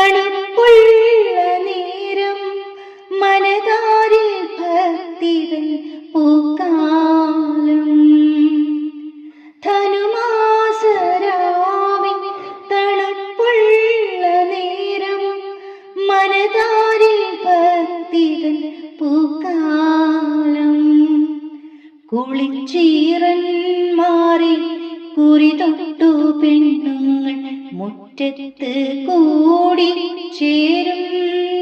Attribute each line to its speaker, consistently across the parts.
Speaker 1: തണുപ്പുള്ള നേരം മനതാരിൽ ഭക്തിതൻ പൂക്കാലം. ധനുമാസരാവിൻ തണുപ്പുള്ള നേരം മനതാരിൽ ഭക്തിതൻ പൂക്കാലം. കുളിച്ചീറൻ മാറി കുറി തൊട്ടു പെണ്ണുങ്ങൾ മുറ്റത്ത് കൂടി ചേരും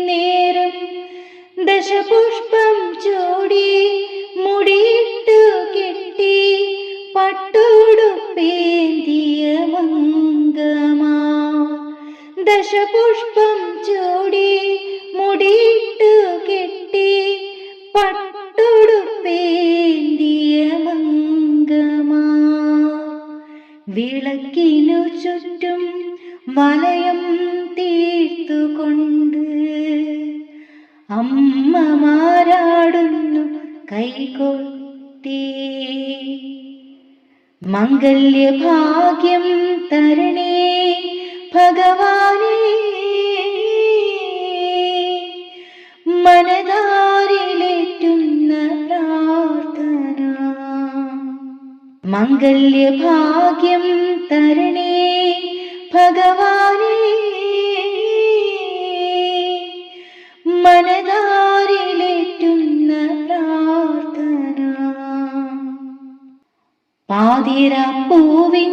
Speaker 1: നേരം ദശപുഷ്പം ചൂടി മുടിയിട്ടു കെട്ടി പട്ടുടുപ്പേന്തിയ മംഗമാ. ദശപുഷ്പം ചൂടി മുടിയിട്ടു കെട്ടി പട്ടുടുപ്പേന്തിയ മംഗമാ. വിളക്കിനു ചുറ്റും വലയം തീർത്തുകൊണ്ട് അമ്മമാരാടുന്നു കൈകൊട്ടി. മംഗല്യഭാഗ്യം തരണേ ഭഗവാനേ, മനതാരിലേറ്റുന്ന പ്രാർത്ഥന. മംഗല്യഭാഗ്യം തരണേ ഭഗവാനേ, മനതാരിലേറ്റുന്ന പ്രാർത്ഥന. പാതിരാപ്പൂവിൻ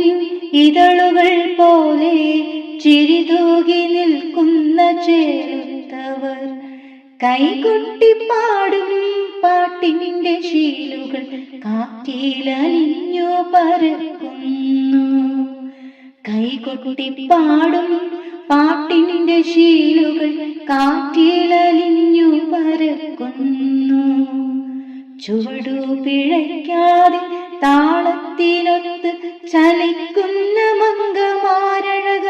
Speaker 1: ഇതളുകൾ പോലെ ചിരിതൂകി നിൽക്കുന്ന ചേരുത്തവർ കൈകൊട്ടിപ്പാടും പാട്ടിന്റെ ശീലുകൾ കാറ്റിലലിഞ്ഞു പരക്കുന്നു. കൈകൊട്ടിപ്പാടും പാട്ടിന്റെ ശീലുകൾ കാറ്റിലലിഞ്ഞു പരക്കുന്നു. ചുവടു പിഴയ്ക്കാതെ താളത്തിനൊത്ത് ചലിക്കുന്ന മംഗമാരഴകല്ലോ.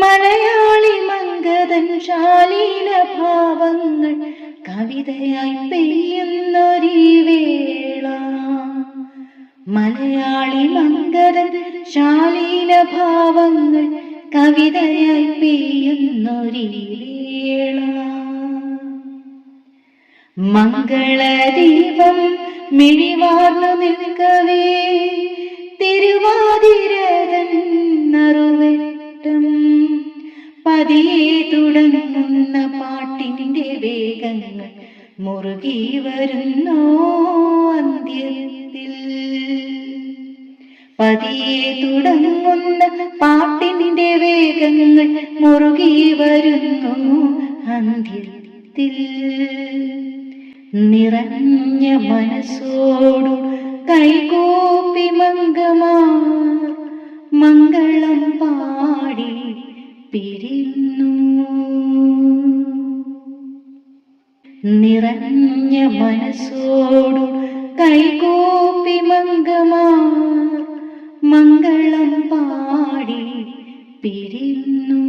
Speaker 1: മലയാളി മംഗതൻ ശാലീന ഭാവങ്ങൾ കവിതയായി പെയ്യുന്നൊരീ വേള. മലയാളി മംഗതൻ ശാലീന ഭാവങ്ങൾ കവിതയായി പെയ്യുന്നൊരീ വേള. മംഗളദീപം മിഴിവാർന്നു നിൽക്കവേ തിരുവാതിരതൻ നറുവെട്ടം. പതിയെ തുടങ്ങുന്ന പാട്ടിന്റെ വേഗങ്ങൾ മുറുകി വരുന്നോ അന്ത്യത്തിൽ. പതിയെ തുടങ്ങുന്ന പാട്ടിന്റെ വേഗങ്ങൾ മുറുകി വരുന്നു അന്ത്യത്തിൽ. നിറഞ്ഞ മനസ്സോടു കൈകൂപ്പി മംഗമാർ മംഗളം പാടി പിരിയുന്നു. നിറഞ്ഞ മനസ്സോടു കൈകൂപ്പി മംഗമാർ മംഗളം പാടി പിരിയുന്നു.